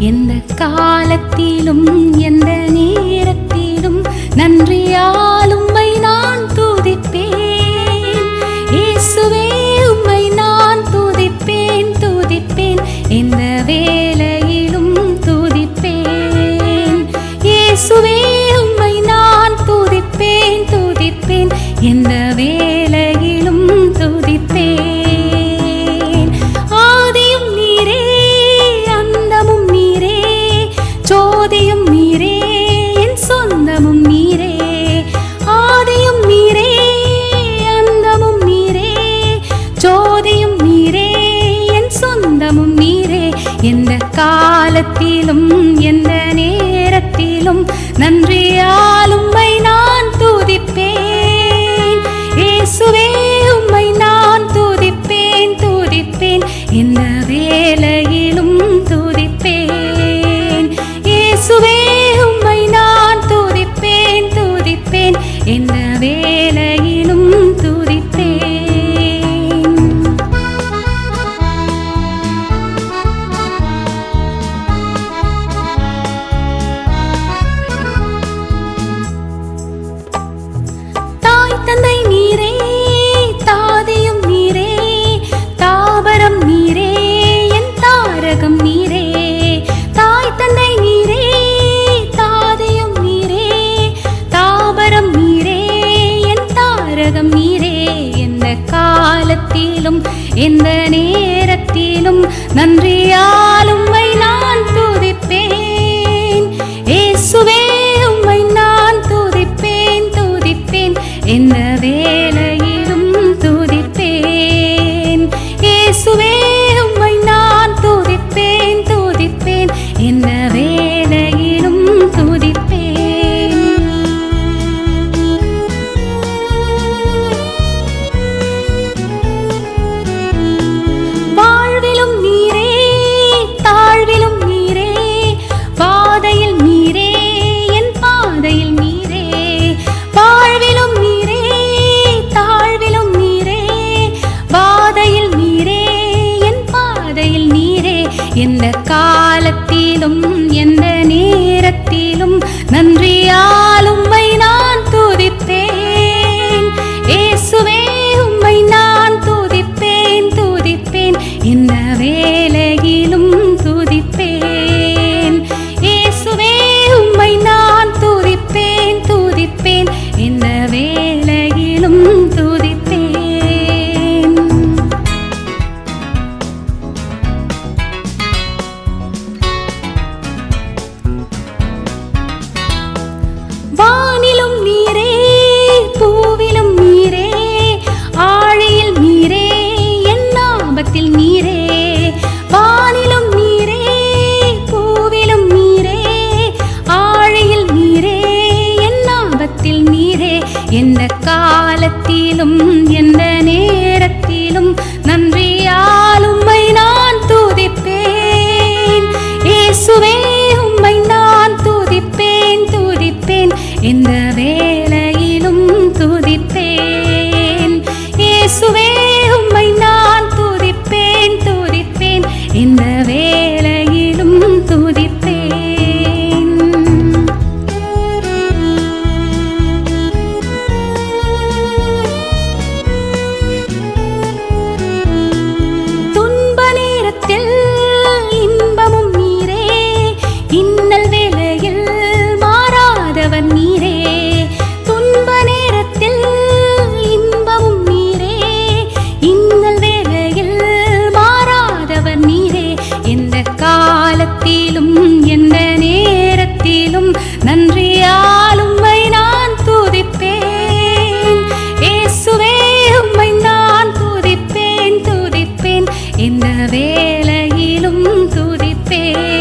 எந்த காலத்திலும் எந்த நேரத்திலும் நன்றியால் உம்மை நான் துதிப்பேன். இயேசுவே உம்மை நான் துதிப்பேன் துதிப்பேன், எந்த வேளையிலும் துதிப்பேன். இயேசுவே உம்மை நான் துதிப்பேன் துதிப்பேன், எந்த வேளையிலும் துதிப்பேன். ஆதியும் நீரே அந்தமும் நீரே, ஜோதியும் நீரே என் சொந்தமும் நீரே. ஆதியும் நீரே அந்தமும் நீரே, ஜோதியும் நீரே என் சொந்தமும் நீரே. எந்த காலத்திலும் எந்த நேரத்திலும் நன்றியால் உம்மை நான் துதிப்பேன். இயேசுவே உம்மை நான் துதிப்பேன் துதிப்பேன், எந்த வேளையிலும் துதிப்பேன். இயேசுவே உம்மை நான் துதிப்பேன் துதிப்பேன், எந்த வேளையிலும் துதிப்பேன். தந்தை நீரே தாதியும் நீரே, தாவரம் நீரே என் தாரகம் நீரே. தாய் தந்தை நீரே தாதியும் நீரே, தாவரம் நீரே என் தாரகம் நீரே. எந்த காலத்திலும் எந்த நேரத்திலும் நன்றியால் உம்மை நான் துதிப்பேன். இயேசுவே உம்மை நான் துதிப்பேன் துதிப்பேன், எந்த வேளையிலும் துதிப்பேன். இயேசுவே உம்மை நான் துதிப்பேன் துதிப்பேன், எந்த வேளையிலும் துதிப்பேன். வாழ்விலும் நீரே தாழ்விலும் நீரே, பாதையில் நீரே என் பாதையில் நீரே. வாழ்விலும் நீரே தாழ்விலும் நீரே, பாதையில் நீரே என் பாதையில் நீரே. எந்த காலத்திலும் எந்த நேரத்திலும் நன்றியால் உம்மை நான் துதிப்பேன். இயேசுவே உம்மை நான் துதிப்பேன் துதிப்பேன், எந்த வேளையிலும் துதிப்பேன். இயேசுவே உம்மை நான் துதிப்பேன் துதிப்பேன், எந்த வேளையிலும் துதிப்பேன். வானிலும் நீரே பூவிலும் நீரே, ஆழியில் நீரே என் ஆபத்தில் நீரே. வானிலும் நீரே பூவிலும் நீரே, ஆழியில் நீரே என் ஆபத்தில் நீரே. எந்த காலத்திலும் எந்த நேரத்திலும் நன்றியால் உம்மை நான் துதிப்பேன். இயேசுவே உம்மை நான் துதிப்பேன் துதிப்பேன், எந்த வேளையிலும் துதிப்பேன். இயேசுவே உம்மை நான் துதிப்பேன் துதிப்பேன், எந்த வேளையிலும் துதிப்பேன். துன்ப நேரத்தில் இன்பமும் நீரே, இன்னல் வேளையில் மாறாதவர் நீரே. துன்ப நேரத்தில் இன்பமும் நீரே, இன்னல் வேளையில் மாறாதவர் நீரே. எந்த காலத்திலும் எந்த நேரத்திலும் நன்றியால் உம்மை நான் துதிப்பேன். இயேசுவே உம்மை நான் துதிப்பேன் துதிப்பேன், எந்த வேளையிலும் துதிப்பேன்.